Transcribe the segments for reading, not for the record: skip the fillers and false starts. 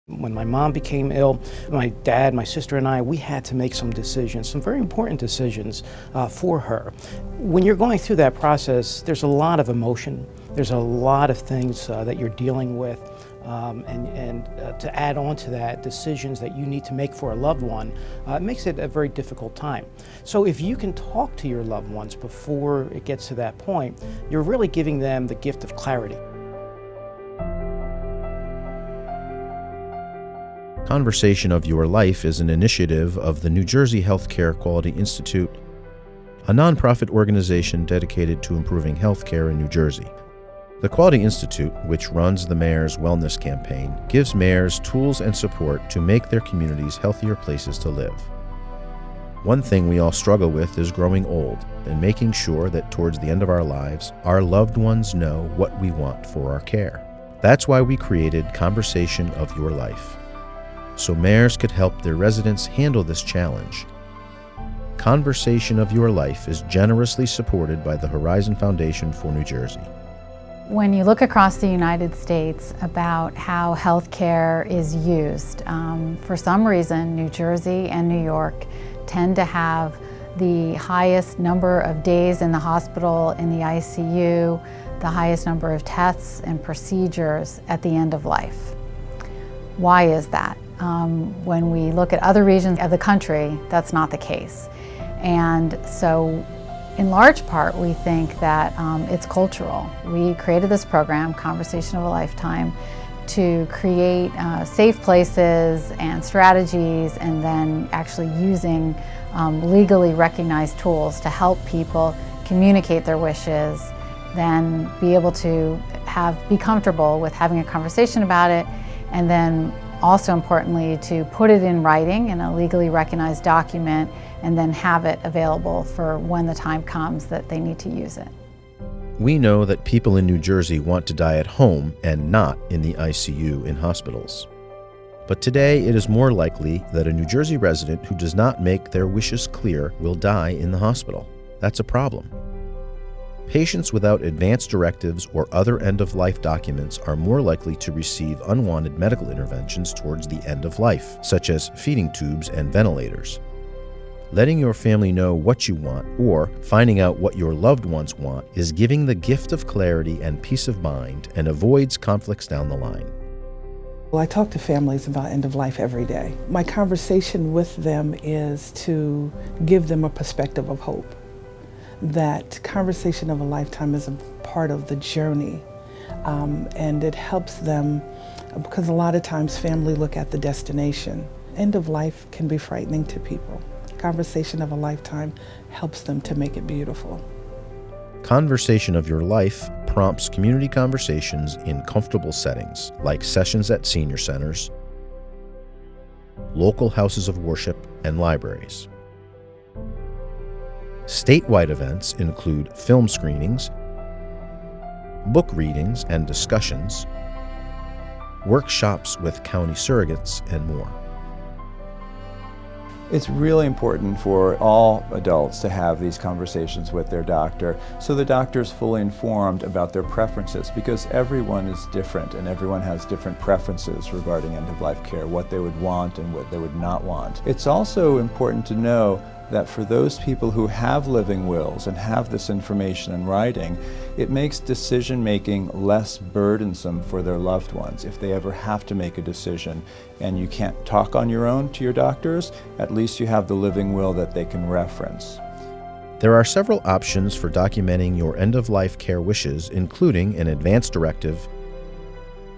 When my mom became ill, my dad, my sister, and I, we had to make some decisions, some very important decisions for her. When you're going through that process, there's a lot of emotion. There's a lot of things that you're dealing with. And to add on to that, decisions that you need to make for a loved one, it makes it a very difficult time. So if you can talk to your loved ones before it gets to that point, you're really giving them the gift of clarity. Conversation of Your Life is an initiative of the New Jersey Healthcare Quality Institute, a nonprofit organization dedicated to improving healthcare in New Jersey. The Quality Institute, which runs the Mayor's Wellness Campaign, gives mayors tools and support to make their communities healthier places to live. One thing we all struggle with is growing old and making sure that towards the end of our lives, our loved ones know what we want for our care. That's why we created Conversation of Your Life, so mayors could help their residents handle this challenge. Conversation of Your Life is generously supported by the Horizon Foundation for New Jersey. When you look across the United States about how healthcare is used, for some reason, New Jersey and New York tend to have the highest number of days in the hospital, in the ICU, the highest number of tests and procedures at the end of life. Why is that? When we look at other regions of the country, that's not the case. And so, in large part, we think that it's cultural. We created this program, Conversation of a Lifetime, to create safe places and strategies, and then actually using legally recognized tools to help people communicate their wishes, then be able to be comfortable with having a conversation about it, and then also importantly to put it in writing in a legally recognized document, and then have it available for when the time comes that they need to use it. We know that people in New Jersey want to die at home and not in the ICU in hospitals. But today it is more likely that a New Jersey resident who does not make their wishes clear will die in the hospital. That's a problem. Patients without advance directives or other end-of-life documents are more likely to receive unwanted medical interventions towards the end of life, such as feeding tubes and ventilators. Letting your family know what you want, or finding out what your loved ones want, is giving the gift of clarity and peace of mind and avoids conflicts down the line. Well, I talk to families about end of life every day. My conversation with them is to give them a perspective of hope. That conversation of a lifetime is a part of the journey, and it helps them, because a lot of times family look at the destination. End of life can be frightening to people. Conversation of a lifetime helps them to make it beautiful. Conversation of Your Life prompts community conversations in comfortable settings, like sessions at senior centers, local houses of worship, and libraries. Statewide events include film screenings, book readings and discussions, workshops with county surrogates, and more. It's really important for all adults to have these conversations with their doctor so the doctor is fully informed about their preferences, because everyone is different and everyone has different preferences regarding end-of-life care, what they would want and what they would not want. It's also important to know that for those people who have living wills and have this information in writing, it makes decision-making less burdensome for their loved ones. If they ever have to make a decision and you can't talk on your own to your doctors, at least you have the living will that they can reference. There are several options for documenting your end-of-life care wishes, including an advance directive,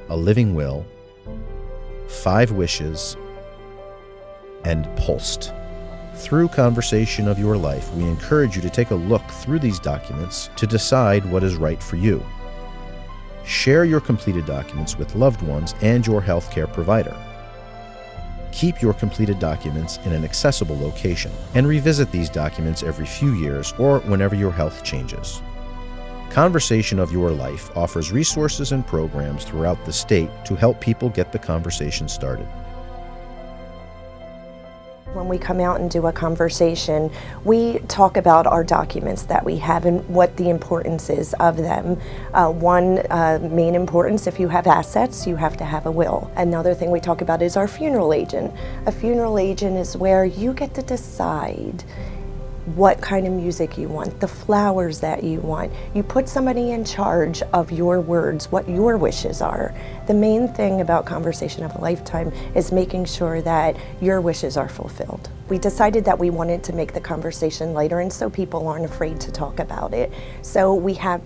a living will, 5 wishes, and PULST. Through Conversation of Your Life, we encourage you to take a look through these documents to decide what is right for you. Share your completed documents with loved ones and your healthcare provider. Keep your completed documents in an accessible location, and revisit these documents every few years or whenever your health changes. Conversation of Your Life offers resources and programs throughout the state to help people get the conversation started. When we come out and do a conversation, we talk about our documents that we have and what the importance is of them. One main importance, if you have assets, you have to have a will. Another thing we talk about is our funeral agent. A funeral agent is where you get to decide what kind of music you want, the flowers that you want. You put somebody in charge of your words, what your wishes are. The main thing about Conversation of a Lifetime is making sure that your wishes are fulfilled. We decided that we wanted to make the conversation lighter and so people aren't afraid to talk about it. So we have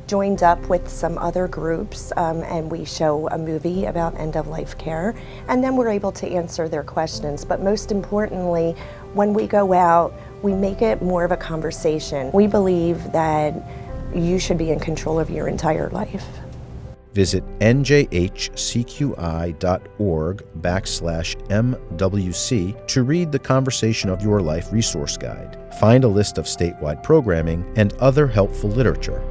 joined up with some other groups and we show a movie about end-of-life care, and then we're able to answer their questions. But most importantly, when we go out, we make it more of a conversation. We believe that you should be in control of your entire life. Visit njhcqi.org/MWC to read the Conversation of Your Life resource guide. Find a list of statewide programming and other helpful literature.